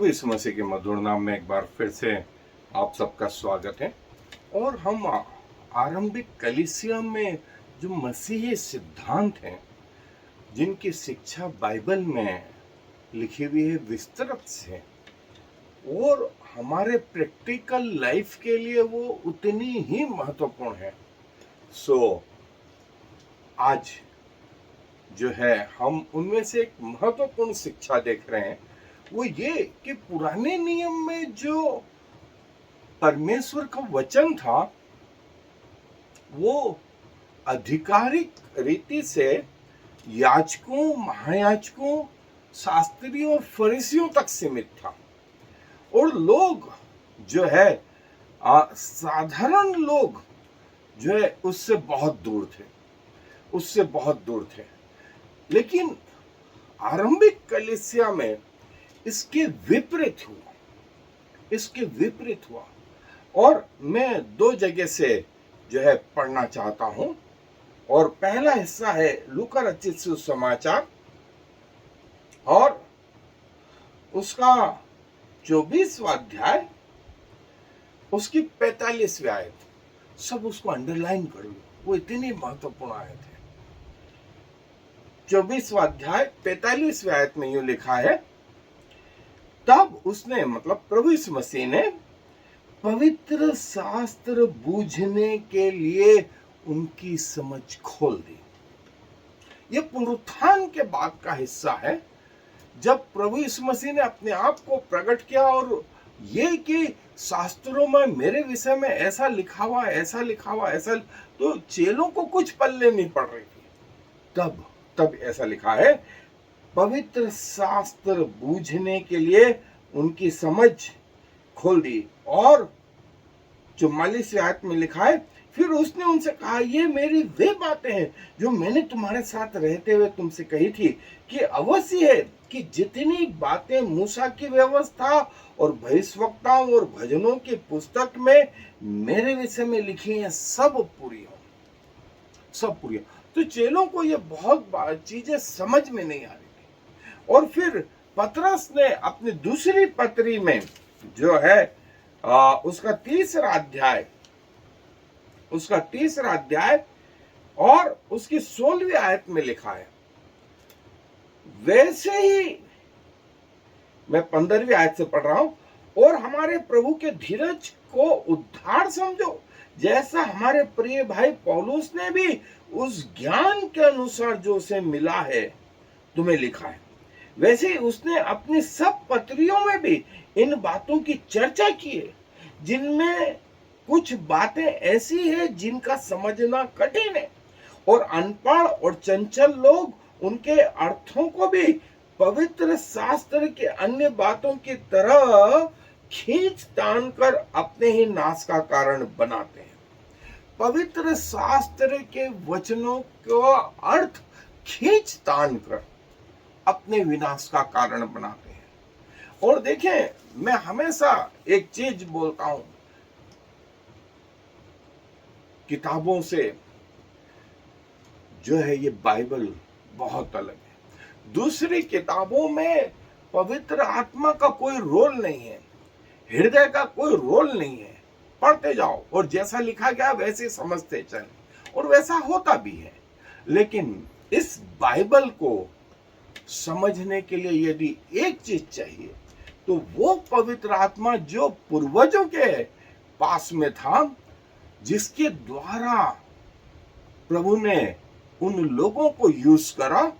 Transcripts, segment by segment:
प्रभु यीशु मसीह के मधुर नाम में एक बार फिर से आप सबका स्वागत है। और हम आरंभिक कलीसिया में जो मसीही सिद्धांत हैं, जिनकी शिक्षा बाइबल में लिखी हुई है विस्तृत से, और हमारे प्रैक्टिकल लाइफ के लिए वो उतनी ही महत्वपूर्ण है। आज जो है हम उनमें से एक महत्वपूर्ण शिक्षा देख रहे हैं, वो ये कि पुराने नियम में जो परमेश्वर का वचन था वो आधिकारिक रीति से याजकों, महायाजकों, शास्त्रियों और फरीसियों तक सीमित था। और लोग जो है साधारण लोग जो है उससे बहुत दूर थे। लेकिन आरंभिक कलीसिया में इसके विपरीत हुआ। और मैं दो जगह से जो है पढ़ना चाहता हूं। और पहला हिस्सा है लूका रचित सुसमाचार और उसका 24वां अध्याय, उसकी 45वीं आयत। सब उसको अंडरलाइन कर लो, वो इतनी महत्वपूर्ण आयत है। 24वां अध्याय 45वीं आयत में यूं लिखा है, तब उसने मतलब प्रभु यीशु मसीह ने पवित्र शास्त्र बूझने के लिए उनकी समझ खोल दी। यह पुनरुत्थान के बाद का हिस्सा है, जब प्रभु यीशु मसीह ने अपने आप को प्रकट किया और ये कि शास्त्रों में मेरे विषय में ऐसा लिखा हुआ, ऐसा, तो चेलों को कुछ पल्ले नहीं पड़ रही थी। तब ऐसा लिखा है, पवित्र शास्त्र बूझने के लिए उनकी समझ खोल दी। और 44वीं आयत में लिखा है, फिर उसने उनसे कहा, ये मेरी वे बातें हैं जो मैंने तुम्हारे साथ रहते हुए तुमसे कही थी, कि अवश्य है कि जितनी बातें मूसा की व्यवस्था और भविष्यवक्ताओं और भजनों की पुस्तक में मेरे विषय में लिखी हैं, सब पूरी हो। तो चेलों को ये बहुत चीजें समझ में नहीं आ रही थी। और फिर पतरस ने अपनी दूसरी पत्री में जो है उसका तीसरा अध्याय और उसकी 16वीं आयत में लिखा है, वैसे ही मैं 15वीं आयत से पढ़ रहा हूं, और हमारे प्रभु के धीरज को उद्धार समझो, जैसा हमारे प्रिय भाई पौलुस ने भी उस ज्ञान के अनुसार जो उसे मिला है तुम्हें लिखा है। वैसे ही उसने अपनी सब पत्रियों में भी इन बातों की चर्चा की है, जिनमें कुछ बातें ऐसी है जिनका समझना कठिन है, और अनपढ़ और चंचल लोग उनके अर्थों को भी पवित्र शास्त्र के अन्य बातों की तरह खींच तान कर अपने ही नाश का कारण बनाते हैं। पवित्र शास्त्र के वचनों का अर्थ खींच तान कर अपने विनाश का कारण बनाते हैं। और देखें, मैं हमेशा एक चीज बोलता हूं, किताबों से जो है ये बाइबल बहुत अलग है। दूसरी किताबों में पवित्र आत्मा का कोई रोल नहीं है, हृदय का कोई रोल नहीं है। पढ़ते जाओ और जैसा लिखा गया वैसे समझते चले, और वैसा होता भी है। लेकिन इस बाइबल को समझने के लिए यदि एक चीज चाहिए, तो वो पवित्र आत्मा जो पूर्वजों के पास में था, जिसके द्वारा प्रभु ने उन लोगों को यूज करा,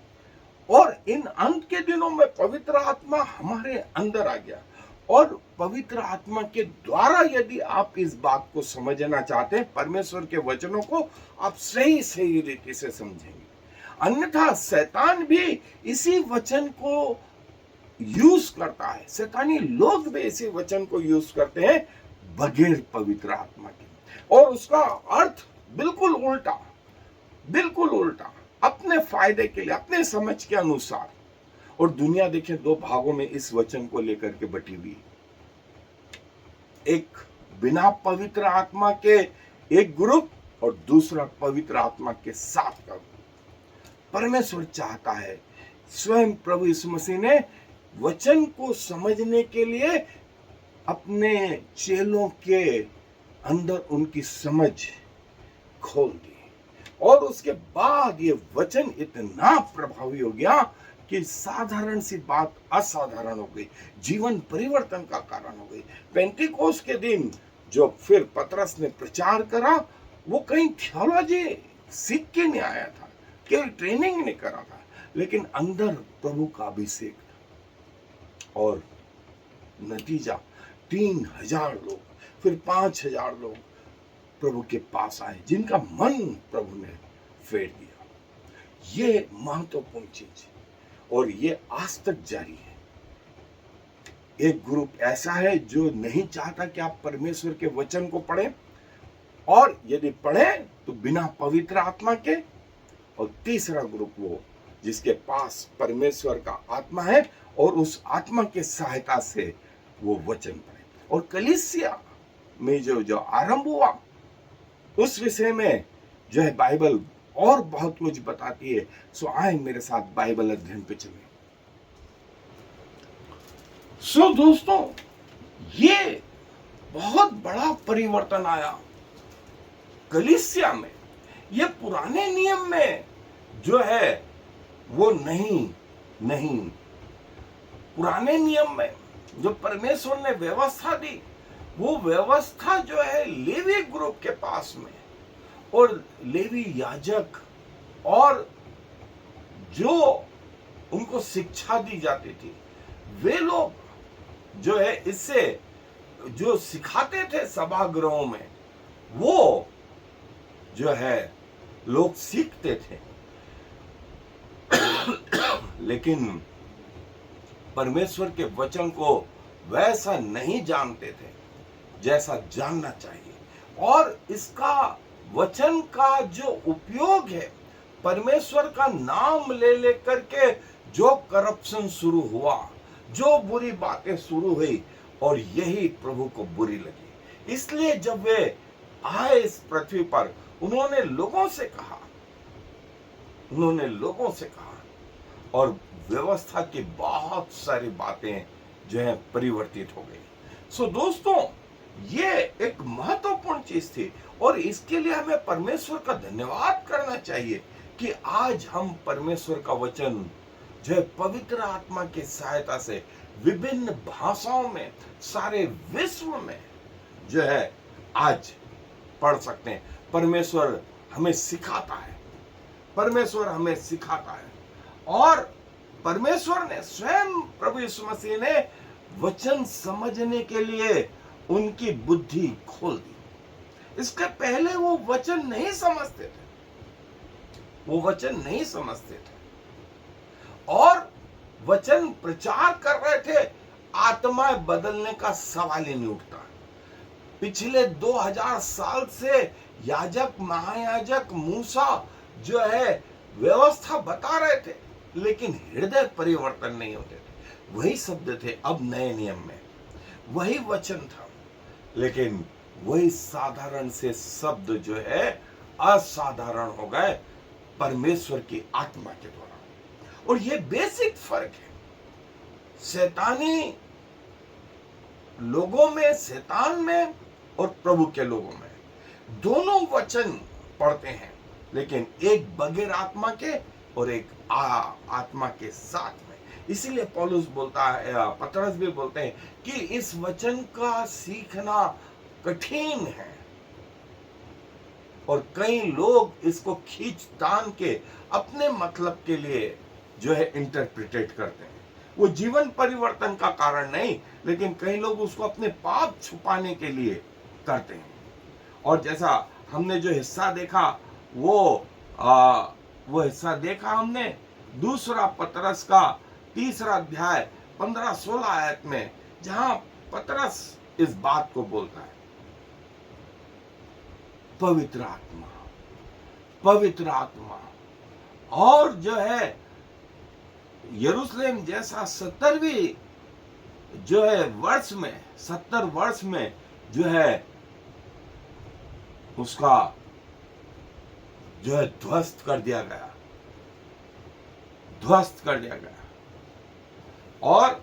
और इन अंत के दिनों में पवित्र आत्मा हमारे अंदर आ गया। और पवित्र आत्मा के द्वारा यदि आप इस बात को समझना चाहते हैं, परमेश्वर के वचनों को आप सही रीति से समझेंगे। अन्यथा शैतान भी इसी वचन को यूज करता है, शैतानी लोग भी इसी वचन को यूज करते हैं बगैर पवित्र आत्मा के, और उसका अर्थ बिल्कुल उल्टा अपने फायदे के लिए, अपने समझ के अनुसार। और दुनिया देखें, दो भागों में इस वचन को लेकर के बटी हुई, एक बिना पवित्र आत्मा के एक ग्रुप, और दूसरा पवित्र आत्मा के साथ का ग्रुप। परमेश्वर चाहता है, स्वयं प्रभु यीशु मसीह ने वचन को समझने के लिए अपने चेलों के अंदर उनकी समझ खोल दी, और उसके बाद ये वचन इतना प्रभावी हो गया कि साधारण सी बात असाधारण हो गई, जीवन परिवर्तन का कारण हो गई। पेंटिकोस के दिन जो फिर पतरस ने प्रचार करा, वो कहीं थियोलॉजी सीख के नहीं आया था, केवल ट्रेनिंग नहीं करा था, लेकिन अंदर प्रभु का अभिषेक था। और नतीजा 3000 लोग, फिर 5000 लोग प्रभु के पास आए, जिनका मन प्रभु ने फेर दिया। ये महत्वपूर्ण चीज, और ये आज तक जारी है। एक ग्रुप ऐसा है जो नहीं चाहता कि आप परमेश्वर के वचन को पढ़ें, और यदि पढ़ें तो बिना पवित्र आत्मा के। और तीसरा ग्रुप वो जिसके पास परमेश्वर का आत्मा है और उस आत्मा के सहायता से वो वचन पढ़े। और कलीसिया में जो आरंभ हुआ, उस विषय में जो है बाइबल और बहुत कुछ बताती है। सो आए मेरे साथ बाइबल अध्ययन पे चले। सो दोस्तों, ये बहुत बड़ा परिवर्तन आया कलीसिया में। ये पुराने नियम में जो है वो नहीं पुराने नियम में जो परमेश्वर ने व्यवस्था दी, वो व्यवस्था जो है लेवी ग्रुप के पास में, और लेवी याजक और जो उनको शिक्षा दी जाती थी, वे लोग जो है इससे जो सिखाते थे सभागृहों में, वो जो है लोग सीखते थे। लेकिन परमेश्वर के वचन को वैसा नहीं जानते थे जैसा जानना चाहिए। और इसका वचन का जो उपयोग है, परमेश्वर का नाम ले लेकर के जो करप्शन शुरू हुआ, जो बुरी बातें शुरू हुई, और यही प्रभु को बुरी लगी। इसलिए जब वे आए इस पृथ्वी पर, उन्होंने लोगों से कहा, और व्यवस्था की बहुत सारी बातें जो है परिवर्तित हो गई। सो दोस्तों, ये एक महत्वपूर्ण चीज थी, और इसके लिए हमें परमेश्वर का धन्यवाद करना चाहिए कि आज हम परमेश्वर का वचन जो है पवित्र आत्मा की सहायता से विभिन्न भाषाओं में सारे विश्व में जो है आज पढ़ सकते हैं। परमेश्वर हमें सिखाता है, और परमेश्वर ने स्वयं प्रभु यीशु मसीह ने वचन समझने के लिए उनकी बुद्धि खोल दी। इसके पहले वो वचन नहीं समझते थे, और वचन प्रचार कर रहे थे, आत्मा बदलने का सवाल ही नहीं उठता। पिछले 2000 साल से याजक, महायाजक मूसा जो है व्यवस्था बता रहे थे, लेकिन हृदय परिवर्तन नहीं होते थे। वही शब्द थे अब नए नियम में, वही वचन था, लेकिन वही साधारण से शब्द जो है असाधारण हो गए परमेश्वर की आत्मा के द्वारा। और ये बेसिक फर्क है शैतानी लोगों में, शैतान में, और प्रभु के लोगों में। दोनों वचन पढ़ते हैं, लेकिन एक बगैर आत्मा के और एक आत्मा के साथ में। इसीलिए पौलुस बोलता है, पतरस भी बोलते हैं कि इस वचन का सीखना कठिन है, और कई लोग इसको खींच तान के अपने मतलब के लिए जो है इंटरप्रिटेट करते हैं। वो जीवन परिवर्तन का कारण नहीं, लेकिन कई लोग उसको अपने पाप छुपाने के लिए करते हैं। और जैसा हमने जो हिस्सा देखा, वो हिस्सा देखा हमने दूसरा पतरस का 3 अध्याय 15-16 आयत में, जहां पतरस इस बात को बोलता है, पवित्र आत्मा और जो है यरूशलेम जैसा 70 वर्ष में जो है उसका जो है ध्वस्त कर दिया गया। और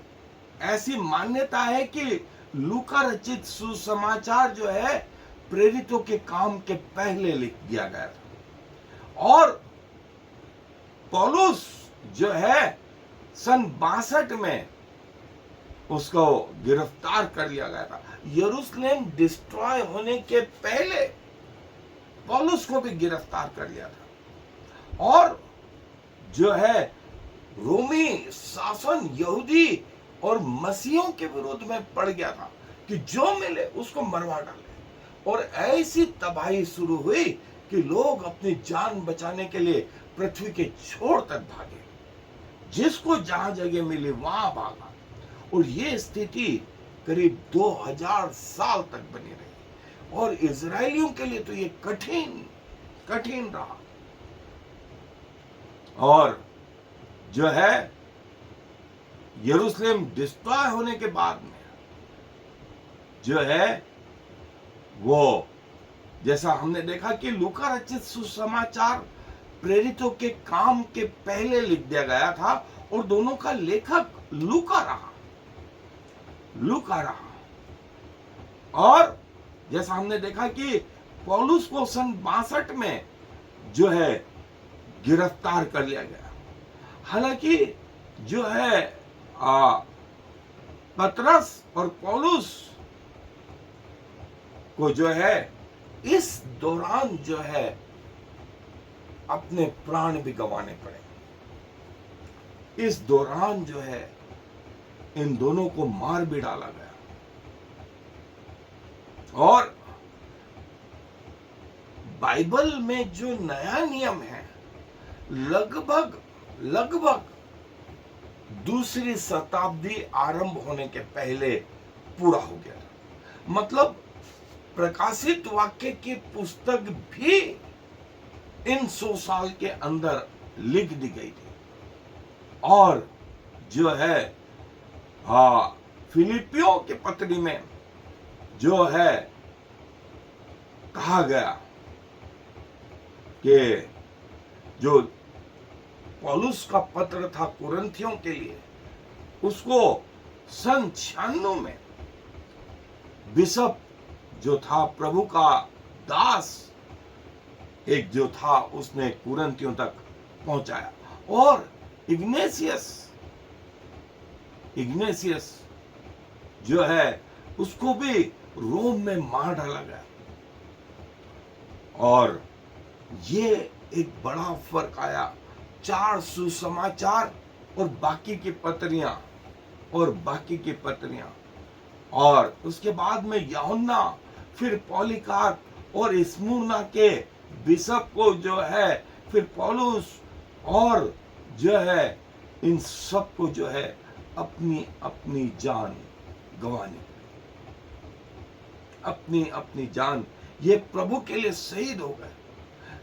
ऐसी मान्यता है कि लूका रचित सुसमाचार जो है प्रेरितों के काम के पहले लिख दिया गया था। और पौलुस जो है सन 62 में उसको गिरफ्तार कर लिया गया था। यरूशलेम डिस्ट्रॉय होने के पहले पौलुस को भी गिरफ्तार कर लिया था। और जो है रोमी शासन यहूदी और मसीहों के विरोध में पड़ गया था कि जो मिले उसको मरवा डाले। और ऐसी तबाही शुरू हुई कि लोग अपनी जान बचाने के लिए पृथ्वी के छोर तक भागे, जिसको जहां जगह मिली वहां भागा। और ये स्थिति करीब 2000 साल तक बनी रही। और इजरायलियों के लिए तो ये कठिन रहा। और जो है यरूशलेम डिस्ट्रॉय होने के बाद में जो है वो जैसा हमने देखा कि लूका रचित सुसमाचार प्रेरितों के काम के पहले लिख दिया गया था और दोनों का लेखक लूका रहा। और जैसा हमने देखा कि पौलुस को सन 62 में जो है गिरफ्तार कर लिया गया। हालांकि जो है पतरस और पौलुस को जो है इस दौरान जो है अपने प्राण भी गंवाने पड़े। इस दौरान जो है इन दोनों को मार भी डाला गया। और बाइबल में जो नया नियम है लगभग दूसरी शताब्दी आरंभ होने के पहले पूरा हो गया। मतलब प्रकाशित वाक्य की पुस्तक भी इन 100 साल के अंदर लिख दी गई थी। और जो है फिलिपियों के पत्री में जो है कहा गया कि जो पौलुस का पत्र था कुरिन्थियों के लिए, उसको सन 96 में बिशप जो था प्रभु का दास एक जो था उसने कुरिन्थियों तक पहुंचाया। और इग्नेशियस जो है उसको भी रोम में मार डाला गया। और ये एक बड़ा फर्क आया 4 सुसमाचार और बाकी की पत्रियां और उसके बाद में यूहन्ना, फिर पॉलीकार्प और स्मुरना के बिशप को जो है, फिर पौलुस और जो है इन सब को जो है अपनी अपनी जान गंवानी, अपनी जान ये प्रभु के लिए शहीद हो गए।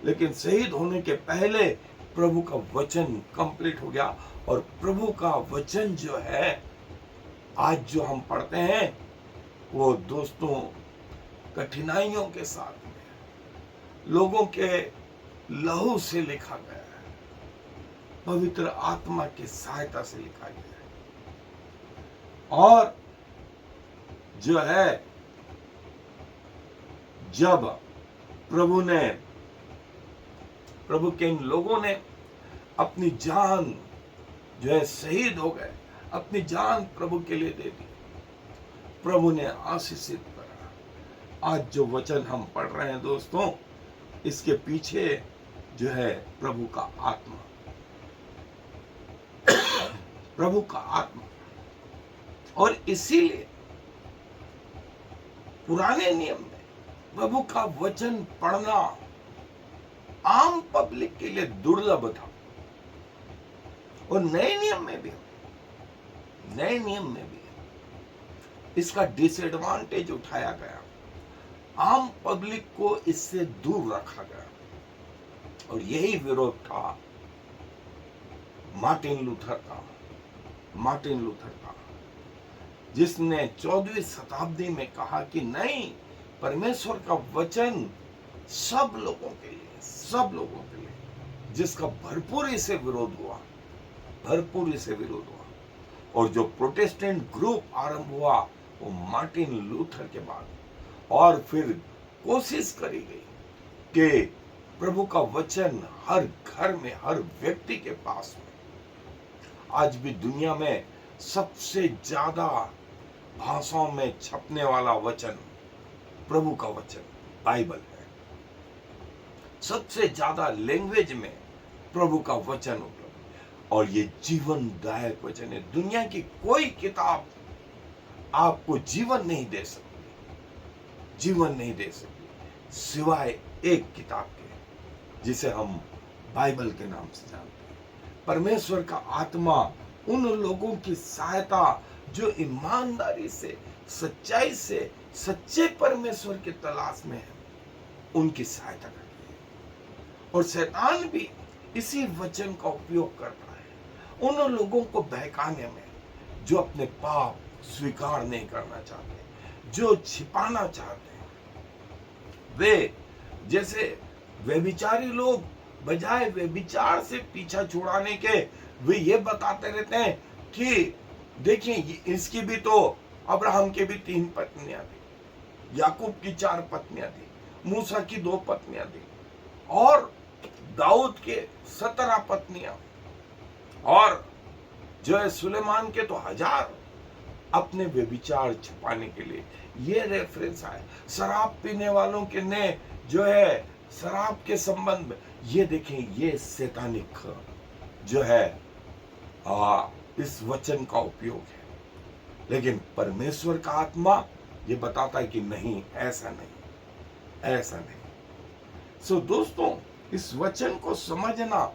लेकिन शहीद होने के पहले प्रभु का वचन कंप्लीट हो गया। और प्रभु का वचन जो है आज जो हम पढ़ते हैं वो दोस्तों कठिनाइयों के साथ में लोगों के लहू से लिखा गया है, पवित्र आत्मा की सहायता से लिखा गया है। और जो है जब प्रभु के इन लोगों ने अपनी जान जो है शहीद हो गए, अपनी जान प्रभु के लिए दे दी, प्रभु ने आशीषित करा। आज जो वचन हम पढ़ रहे हैं दोस्तों, इसके पीछे जो है प्रभु का आत्मा प्रभु का आत्मा। और इसीलिए पुराने नियम में प्रभु का वचन पढ़ना आम पब्लिक के लिए दुर्लभ था। और नए नियम में भी इसका डिसएडवांटेज उठाया गया, आम पब्लिक को इससे दूर रखा गया। और यही विरोध था मार्टिन लूथर का, जिसने 14वीं शताब्दी में कहा कि नहीं, परमेश्वर का वचन सब लोगों के लिए, जिसका भरपूरी से विरोध हुआ। और जो प्रोटेस्टेंट ग्रुप आरंभ हुआ वो मार्टिन लूथर के बाद, और फिर कोशिश करी गई कि प्रभु का वचन हर घर में, हर व्यक्ति के पास में। आज भी दुनिया में सबसे ज्यादा भाषाओं में छपने वाला वचन प्रभु का वचन बाइबल है। सबसे ज्यादा लैंग्वेज में प्रभु का वचन उपलब्ध, और ये जीवनदायक वचन है। दुनिया की कोई किताब आपको जीवन नहीं दे सकती, जीवन नहीं दे सकती, सिवाय एक किताब के, जिसे हम बाइबल के नाम से जानते हैं। परमेश्वर का आत्मा उन लोगों की सहायता जो ईमानदारी से, सच्चाई से, सच्चे परमेश्वर की तलाश में है, उनकी सहायता करती है। और शैतान भी इसी वचन का उपयोग करता है उन लोगों को बहकाने में जो अपने पाप स्वीकार नहीं करना चाहते, जो छिपाना चाहते हैं। वे जैसे व्यभिचारी लोग, बजाय व्यभिचार से पीछा छुड़ाने के, वे ये बताते रहते हैं कि देखिए इसकी भी तो, अब्राहम के भी 3 पत्नियां थी, याकूब की 4 पत्नियां थी, मूसा की 2 पत्नियां थी, और दाऊद के 17 पत्नियां, और जो है सुलेमान के तो 1000। अपने व्यभिचार छुपाने के लिए ये रेफरेंस आए। शराब पीने वालों के ने जो है शराब के संबंध में, ये देखें, ये शैतानिक जो है इस वचन का उपयोग है। लेकिन परमेश्वर का आत्मा ये बताता है कि नहीं, ऐसा नहीं, ऐसा नहीं। सो दोस्तों, इस वचन को समझना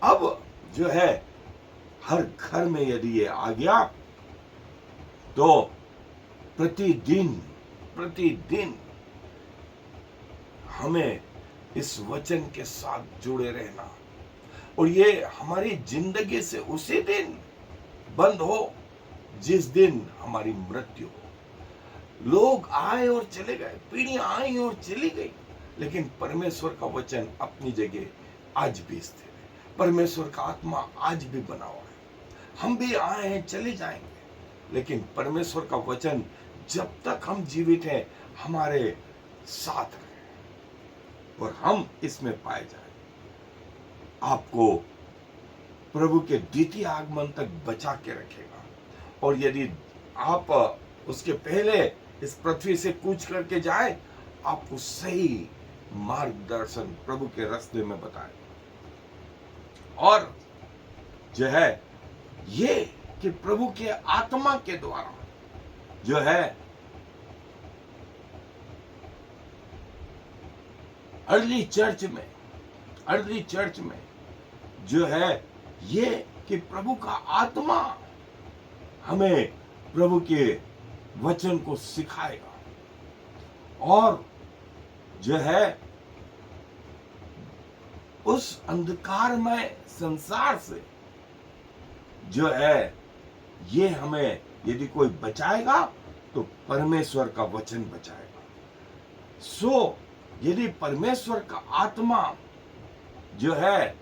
अब जो है हर घर में यदि ये आ गया तो प्रतिदिन हमें इस वचन के साथ जुड़े रहना, और ये हमारी जिंदगी से उसी दिन बंद हो जिस दिन हमारी मृत्यु हो। लोग आए और चले गए, पीढ़ियां आई और चली गई, लेकिन परमेश्वर का वचन अपनी जगह आज भी स्थिर है। परमेश्वर का आत्मा आज भी बना हुआ है। हम भी आए हैं, चले जाएंगे, लेकिन परमेश्वर का वचन जब तक हम जीवित हैं हमारे साथ रहे और हम इसमें पाए जाए। आपको प्रभु के द्वितीय आगमन तक बचा के रखेगा, और यदि आप उसके पहले इस पृथ्वी से कूच करके जाए, आपको सही मार्गदर्शन प्रभु के रास्ते में बताए। और जो है ये कि प्रभु के आत्मा के द्वारा जो है अर्ली चर्च में जो है ये कि प्रभु का आत्मा हमें प्रभु के वचन को सिखाएगा, और जो है उस अंधकारमय संसार से जो है ये हमें यदि कोई बचाएगा तो परमेश्वर का वचन बचाएगा। सो यदि परमेश्वर का आत्मा जो है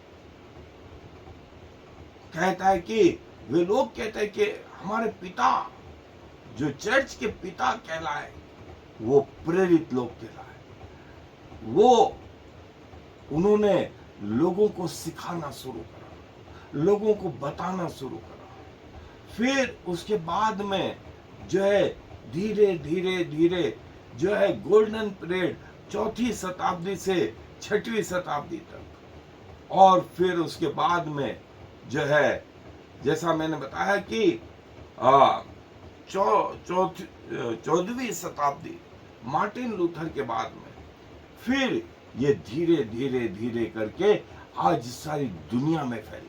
कहता है कि वे लोग कहते हैं कि हमारे पिता जो चर्च के पिता कहलाए वो प्रेरित लोग कहलाए, वो उन्होंने लोगों को सिखाना शुरू करा, लोगों को बताना शुरू करा। फिर उसके बाद में जो है धीरे धीरे जो है गोल्डन पीरियड 4वीं शताब्दी से 6वीं शताब्दी तक, और फिर उसके बाद में जो है जैसा मैंने बताया कि 14वीं शताब्दी मार्टिन लूथर के बाद में, फिर ये धीरे धीरे करके आज सारी दुनिया में फैल गया।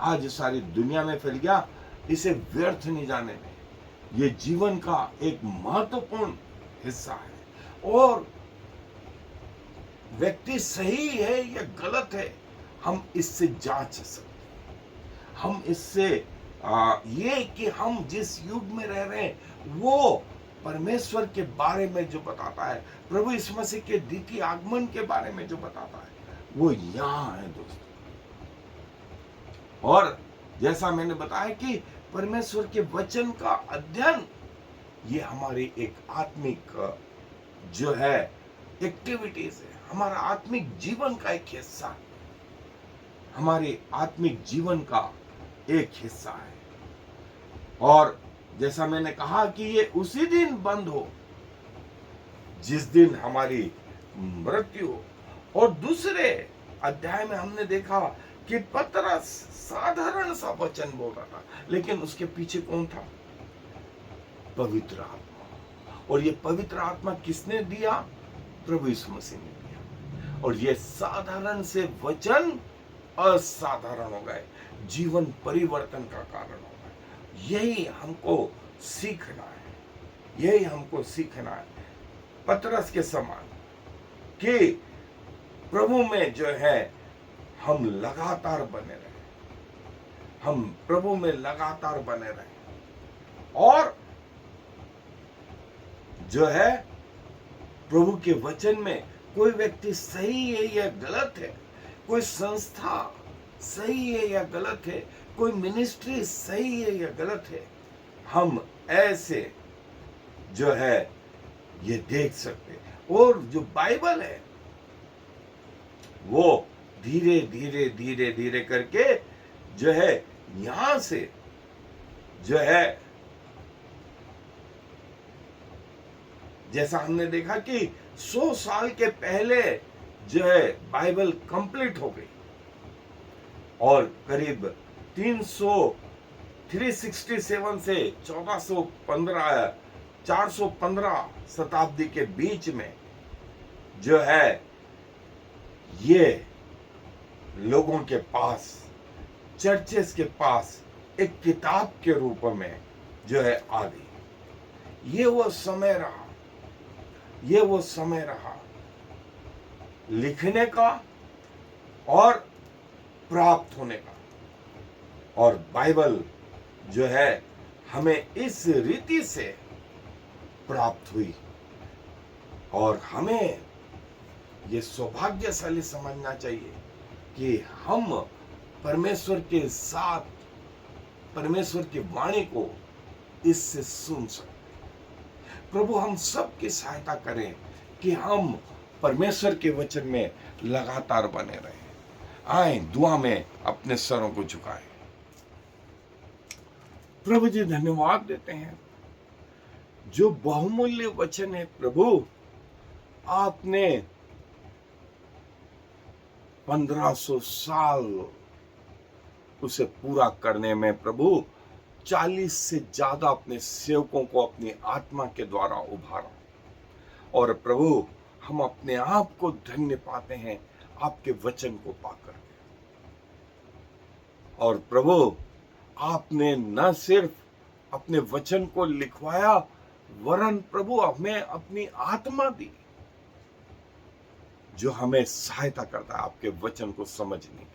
आज सारी दुनिया में फैल गया। इसे व्यर्थ नहीं जाने में, ये जीवन का एक महत्वपूर्ण हिस्सा है। और व्यक्ति सही है या गलत है, हम इससे जांच सकते हैं। हम इससे ये कि हम जिस युग में रह रहे हैं वो परमेश्वर के बारे में जो बताता है, प्रभु यीशु मसीह के द्वितीय आगमन के बारे में जो बताता है, वो यहाँ है दोस्तों। और जैसा मैंने बताया कि परमेश्वर के वचन का अध्ययन, ये हमारी एक आत्मिक जो है एक्टिविटीज है, हमारा आत्मिक जीवन का एक हिस्सा है, हमारे आत्मिक जीवन का एक हिस्सा है। और जैसा मैंने कहा कि ये उसी दिन बंद हो जिस दिन हमारी मृत्यु हो। और दूसरे अध्याय में हमने देखा कि पतरस साधारण सा वचन बोल रहा था, लेकिन उसके पीछे कौन था? पवित्र आत्मा। और ये पवित्र आत्मा किसने दिया? प्रभु यीशु मसीह ने दिया। और ये साधारण से वचन असाधारण हो गए, जीवन परिवर्तन का कारण हो गए। यही हमको सीखना है, यही हमको सीखना है पतरस के समान, कि प्रभु में जो है हम लगातार बने रहे, हम प्रभु में लगातार बने रहे। और जो है प्रभु के वचन में कोई व्यक्ति सही है या गलत है, कोई संस्था सही है या गलत है, कोई मिनिस्ट्री सही है या गलत है, हम ऐसे जो है ये देख सकते। और जो बाइबल है वो धीरे धीरे धीरे धीरे करके जो है यहां से जो है, जैसा हमने देखा कि 100 साल के पहले जो है बाइबल कंप्लीट हो गई, और करीब 367 से 415 शताब्दी के बीच में जो है ये लोगों के पास, चर्चेस के पास एक किताब के रूप में जो है आ गई। ये वो समय रहा, ये वो समय रहा लिखने का और प्राप्त होने का। और बाइबल जो है हमें इस रीति से प्राप्त हुई, और हमें ये सौभाग्यशाली समझना चाहिए कि हम परमेश्वर के साथ परमेश्वर की वाणी को इससे सुन सकते। प्रभु हम सब की सहायता करें कि हम परमेश्वर के वचन में लगातार बने रहें। आए दुआ में अपने सरों को झुकाएं। प्रभु जी धन्यवाद देते हैं, जो बहुमूल्य वचन है प्रभु, आपने 1500 साल उसे पूरा करने में प्रभु 40 से ज्यादा अपने सेवकों को अपनी आत्मा के द्वारा उभारा। और प्रभु हम अपने आप को धन्य पाते हैं आपके वचन को पाकर। और प्रभु आपने न सिर्फ अपने वचन को लिखवाया, वरन प्रभु हमें अपनी आत्मा दी, जो हमें सहायता करता है आपके वचन को समझने के लिए।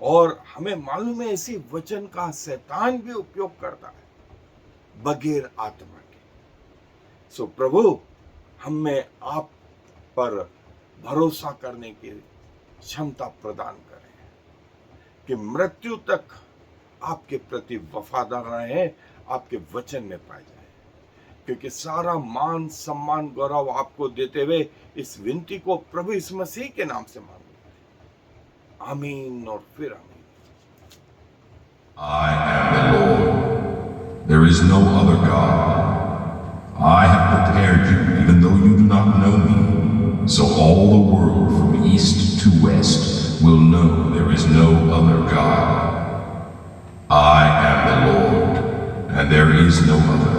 और हमें मालूम है इसी वचन का शैतान भी उपयोग करता है बगैर आत्मा के। सो प्रभु हमें आप पर भरोसा करने की क्षमता प्रदान करें कि मृत्यु तक आपके प्रति वफादार रहें, आपके वचन में पाए जाए। क्योंकि सारा मान सम्मान गौरव आपको देते हुए इस विनती को प्रभु यीशु मसीह के नाम से मांगते हैं। आमीन और फिर आमीन। I am the Lord. There is no other God. I have prepared you, even though you do not know me, so all the world from east to west will know there is no other God. I am the Lord, and there is no other.